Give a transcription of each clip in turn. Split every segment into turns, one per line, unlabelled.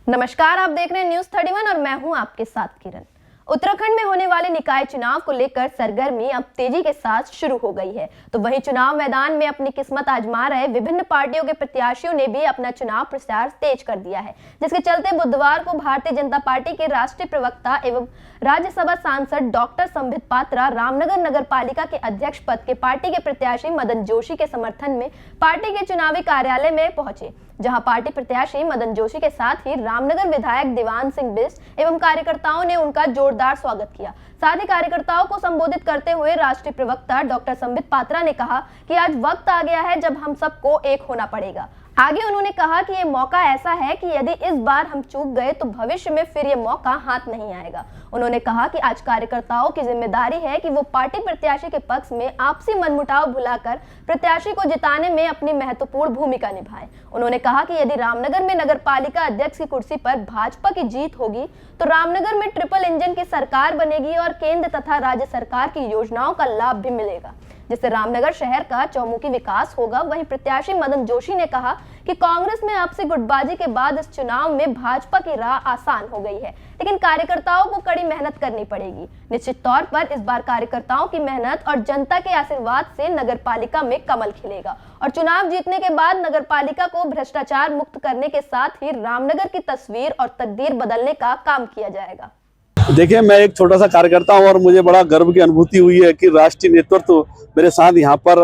नमस्कार, आप देख रहे हैं न्यूज़ 31 और मैं हूं आपके साथ किरण। उत्तराखंड में होने वाले निकाय चुनाव को लेकर सरगर्मी अब तेजी के साथ शुरू हो गई है। तो वहीं चुनाव मैदान में अपनी किस्मत आजमा रहे विभिन्न पार्टियों के प्रत्याशियों ने भी अपना चुनाव प्रचार तेज कर दिया है, जिसके चलते बुधवार को भारतीय जनता पार्टी के राष्ट्रीय प्रवक्ता एवं राज्यसभा सांसद डॉक्टर संबित पात्रा रामनगर नगर पालिका के अध्यक्ष पद के पार्टी के प्रत्याशी मदन जोशी के समर्थन में पार्टी के चुनावी कार्यालय में पहुंचे, जहां पार्टी प्रत्याशी मदन जोशी के साथ ही रामनगर विधायक दीवान सिंह बिष्ट एवं कार्यकर्ताओं ने उनका जोरदार स्वागत किया। साथ ही कार्यकर्ताओं को संबोधित करते हुए राष्ट्रीय प्रवक्ता डॉक्टर संबित पात्रा ने कहा कि आज वक्त आ गया है जब हम सबको एक होना पड़ेगा। आगे उन्होंने कहा कि ये मौका ऐसा है कि यदि इस बार हम चूक गए तो भविष्य में फिर ये मौका हाथ नहीं आएगा। उन्होंने कहा कि आज कार्यकर्ताओं की जिम्मेदारी है कि वो पार्टी प्रत्याशी के पक्ष में आपसी मनमुटाव भुलाकर प्रत्याशी को जिताने में अपनी महत्वपूर्ण भूमिका निभाएं। उन्होंने कहा कि यदि रामनगर में नगर पालिका अध्यक्ष की कुर्सी पर भाजपा की जीत होगी तो रामनगर में ट्रिपल इंजन की सरकार बनेगी और केंद्र तथा राज्य सरकार की योजनाओं का लाभ भी मिलेगा, जिससे रामनगर शहर का चौमुखी विकास होगा। वहीं प्रत्याशी मदन जोशी ने कहा कि कांग्रेस में आपसी गुटबाजी के बाद इस चुनाव में भाजपा की राह आसान हो गई है, लेकिन कार्यकर्ताओं को कड़ी मेहनत करनी पड़ेगी। निश्चित तौर पर इस बार कार्यकर्ताओं की मेहनत और जनता के आशीर्वाद से नगर पालिका में कमल खिलेगा और चुनाव जीतने के बाद नगर पालिका को भ्रष्टाचार मुक्त करने के साथ ही रामनगर की तस्वीर और तकदीर बदलने का काम किया जाएगा।
देखिए, मैं एक छोटा सा कार्यकर्ता हूं और मुझे बड़ा गर्व की अनुभूति हुई है कि राष्ट्रीय नेतृत्व मेरे साथ यहां पर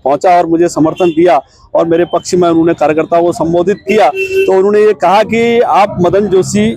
पहुंचा और मुझे समर्थन दिया और मेरे पक्ष में उन्होंने कार्यकर्ताओं को संबोधित किया। तो उन्होंने ये कहा कि आप मदन जोशी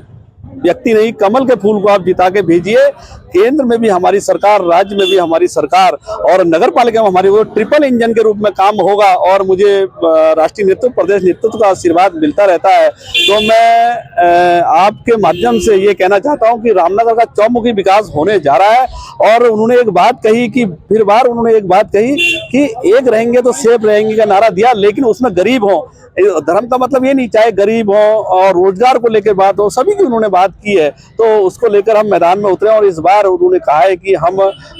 व्यक्ति नहीं, कमल के फूल को आप जिता के भेजिए। केंद्र में भी हमारी सरकार, राज्य में भी हमारी सरकार और नगर पालिका में हमारी वो ट्रिपल इंजन के रूप में काम होगा और मुझे राष्ट्रीय नेतृत्व, प्रदेश नेतृत्व का आशीर्वाद मिलता रहता है। तो मैं आपके माध्यम से ये कहना चाहता हूं कि रामनगर का चौमुखी विकास होने जा रहा है। और उन्होंने एक बात कही कि उन्होंने एक बात कही कि एक रहेंगे तो सेफ रहेंगे का नारा दिया, लेकिन उसमें गरीब हो। धर्म का मतलब ये नहीं, चाहे गरीब हो और रोजगार को लेकर बात हो, सभी की उन्होंने बात की है। तो उसको लेकर हम मैदान में उतरे और इस बार उन्होंने कहा है कि हम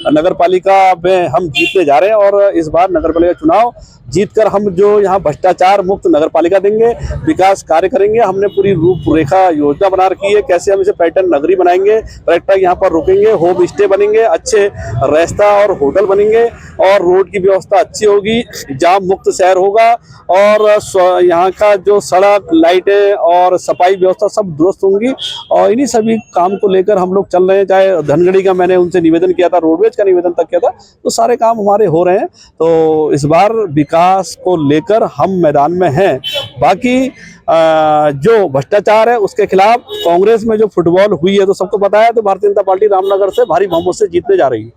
नगर पालिका में हम जीतने जा रहे हैं और इस बार नगर पालिका चुनाव जीतकर हम जो यहाँ भ्रष्टाचार मुक्त नगर पालिका देंगे, विकास कार्य करेंगे। हमने पूरी रूपरेखा योजना बना रखी है, कैसे हम इसे पर्यटन नगरी बनाएंगे, पर्यटक यहाँ पर रुकेंगे, होम स्टे बनेंगे, अच्छे रेस्ता और होटल बनेंगे और रोड की व्यवस्था अच्छी होगी, जाम मुक्त शहर होगा और यहाँ का जो सड़क, लाइटें और सफाई व्यवस्था सब दुरुस्त होंगी। और इन्हीं सभी काम को लेकर हम लोग चल रहे हैं। चाहे धनगढ़ी का मैंने उनसे निवेदन किया था, रोडवेज का निवेदन तक किया था, तो सारे काम हमारे हो रहे हैं। तो इस बार विकास को लेकर हम मैदान में हैं। बाकी जो भ्रष्टाचार है उसके खिलाफ कांग्रेस में जो फुटबॉल हुई है तो सबको पता है, तो भारतीय जनता पार्टी रामनगर से भारी बहुमत से जीतने जा रही है।